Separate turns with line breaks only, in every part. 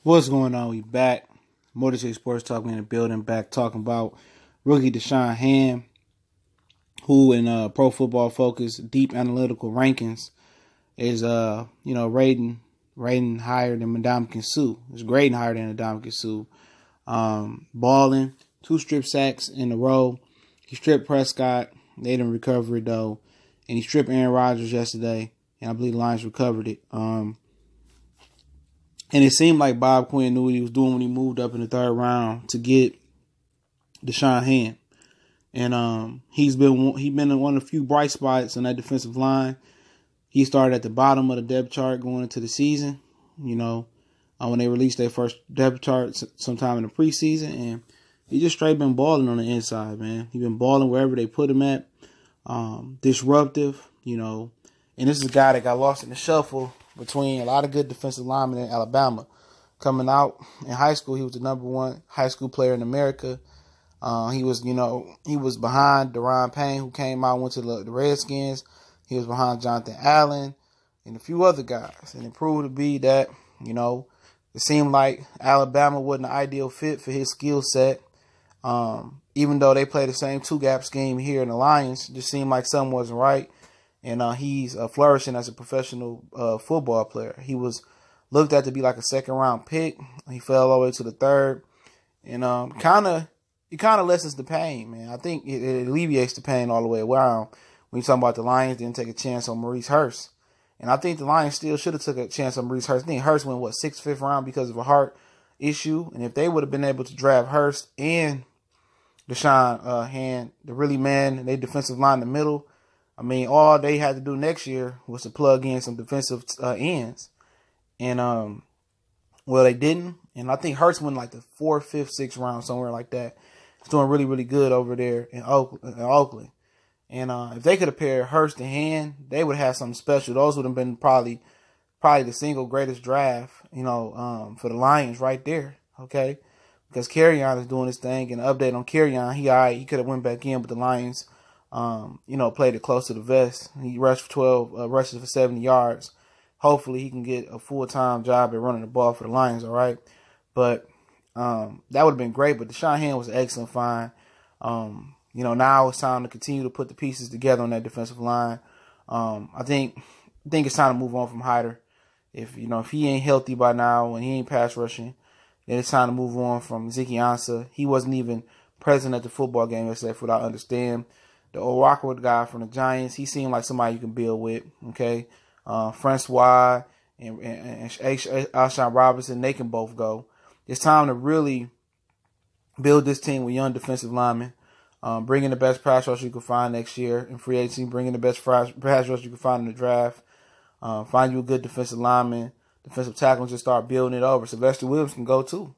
What's going on? We back. Motor City Sports Talk in the building, back talking about rookie Deshaun Hand, who in Pro Football Focus deep analytical rankings is rating higher than Ndamukong Suh. It's grading higher than Ndamukong Suh. Balling, 2 strip sacks in a row. He stripped Prescott. They didn't recover it though, and he stripped Aaron Rodgers yesterday, and I believe the Lions recovered it. And it seemed like Bob Quinn knew what he was doing when he moved up in the 3rd round to get Deshaun Hand. And he's been in one of the few bright spots on that defensive line. He started at the bottom of the depth chart going into the season, when they released their first depth chart sometime in the preseason. And he just straight been balling on the inside, man. He's been balling wherever they put him at. Disruptive, and this is a guy that got lost in the shuffle between a lot of good defensive linemen in Alabama. Coming out in high school, he was the #1 high school player in America. He was behind Deron Payne, who came out and went to the Redskins. He was behind Jonathan Allen and a few other guys. And it proved to be that, it seemed like Alabama wasn't the ideal fit for his skill set. Even though they play the same 2-gap scheme here in the Lions, it just seemed like something wasn't right. And he's flourishing as a professional football player. He was looked at to be like a 2nd-round pick. He fell all the way to the 3rd. And it kind of lessens the pain, man. I think it alleviates the pain all the way around. When you talk about the Lions didn't take a chance on Maurice Hurst. And I think the Lions still should have took a chance on Maurice Hurst. I think Hurst went, 6th, 5th round because of a heart issue. And if they would have been able to draft Hurst and Deshaun Hand, the really man, and their defensive line in the middle, all they had to do next year was to plug in some defensive ends. And, they didn't. And I think Hurts went like the 4th, 5th, 6th round, somewhere like that. He's doing really, really good over there in Oakland. And if they could have paired Hurst and Hand, they would have something special. Those would have been probably the single greatest draft, for the Lions right there, okay? Because Kerryon is doing his thing. And an update on Kerryon, he could have went back in, but the Lions played it close to the vest. He rushed for 12 rushes for 70 yards. Hopefully he can get a full-time job at running the ball for the Lions, all right? But that would have been great. But Deshaun Hand was an excellent find. Now it's time to continue to put the pieces together on that defensive line. I think it's time to move on from Hyder. If he ain't healthy by now and he ain't pass rushing, then it's time to move on from Zeke Ansah. He wasn't even present at the football game yesterday, for what I understand. The old Rockwood guy from the Giants, he seemed like somebody you can build with, okay? Francois and Alshon Robinson, they can both go. It's time to really build this team with young defensive linemen. Bring in the best pass rush you can find next year in free agency. Bring in the best pass rush you can find in the draft. Find you a good defensive lineman, defensive tackle, and just start building it over. Sylvester Williams can go too.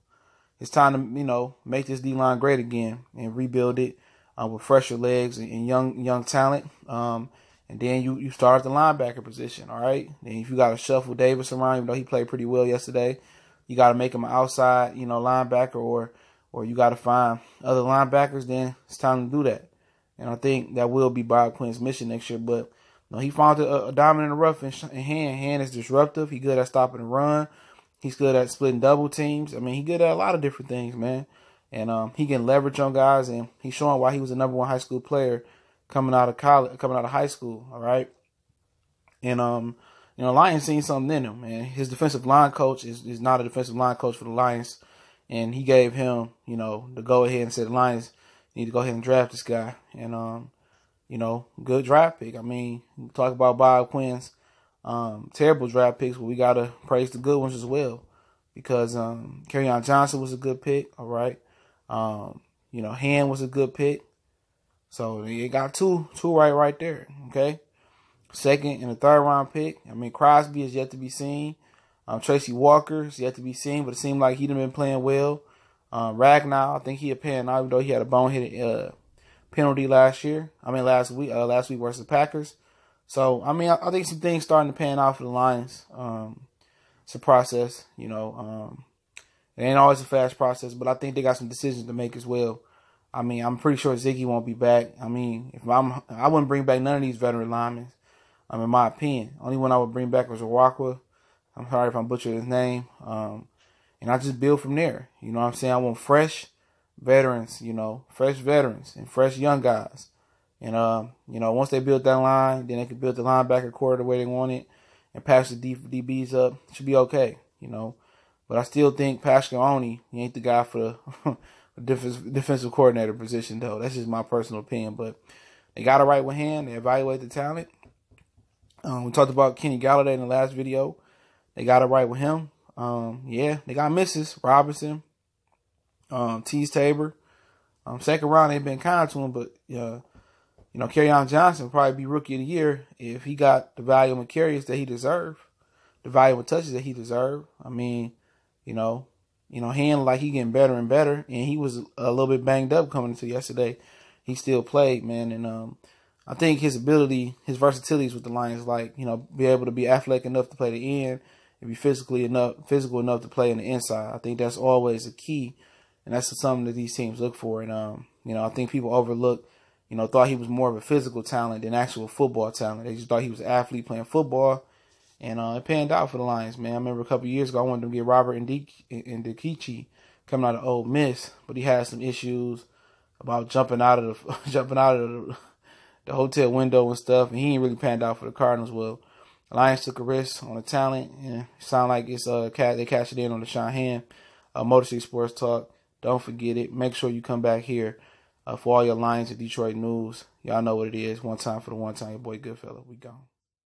It's time to, make this D-line great again and rebuild it with fresher legs and young talent. And then you start at the linebacker position, all right? Then if you got to shuffle Davis around, even though he played pretty well yesterday, you got to make him an outside, linebacker, or you got to find other linebackers, then it's time to do that. And I think that will be Bob Quinn's mission next year. But he found a diamond in the rough in Hand. Hand is disruptive. He's good at stopping the run. He's good at splitting double teams. He's good at a lot of different things, man. And he can leverage on guys, and he's showing why he was the #1 high school player coming out of high school, all right? And, Lions seen something in him, man. His defensive line coach is not a defensive line coach for the Lions. And he gave him, the go-ahead and said, the Lions need to go ahead and draft this guy. And, good draft pick. Talk about Bob Quinn's terrible draft picks, but we got to praise the good ones as well. Because Kerryon Johnson was a good pick, all right? Hand was a good pick. So they got two right there, okay? 2nd and a 3rd round pick. Crosby is yet to be seen. Tracy Walker is yet to be seen, but it seemed like he'd been playing well. Ragnow, I think he had panned out, even though he had a boneheaded penalty last week versus the Packers. So, I think some things starting to pan out for the Lions. It's a process, it ain't always a fast process, but I think they got some decisions to make as well. I'm pretty sure Ziggy won't be back. I wouldn't bring back none of these veteran linemen. In my opinion, only one I would bring back was Awakwa. I'm sorry if I'm butchering his name. And and I just build from there. You know what I'm saying? I want fresh veterans, fresh veterans and fresh young guys. And, once they build that line, then they can build the linebacker core the way they want it and patch the DBs up. It should be okay, But I still think Pasqualoni, he ain't the guy for the defensive coordinator position, though. That's just my personal opinion. But they got it right with hand. They evaluate the talent. We talked about Kenny Galladay in the last video. They got it right with him. They got misses. Robinson, Tease Tabor. Second round, they've been kind to him, but Kerryon Johnson will probably be rookie of the year if he got the volume of carries that he deserved, the volume of touches that he deserved. I mean, Hand like he getting better and better, and he was a little bit banged up coming into yesterday. He still played, man, and I think his ability, his versatility is with the Lions, like, be able to be athletic enough to play the end and be physical enough to play in the inside. I think that's always a key, and that's something that these teams look for. And, I think people overlook, thought he was more of a physical talent than actual football talent. They just thought he was an athlete playing football, and it panned out for the Lions, man. I remember a couple of years ago, I wanted them to get Robert Ndikichi coming out of Ole Miss, but he had some issues about jumping out of the hotel window and stuff, and he ain't really panned out for the Cardinals. Well, the Lions took a risk on the talent, and it sound like it's they cashed it in on the Shanahan. Motor City Sports Talk. Don't forget it. Make sure you come back here for all your Lions and Detroit news. Y'all know what it is. One time for the one time. Your boy Goodfella. We gone.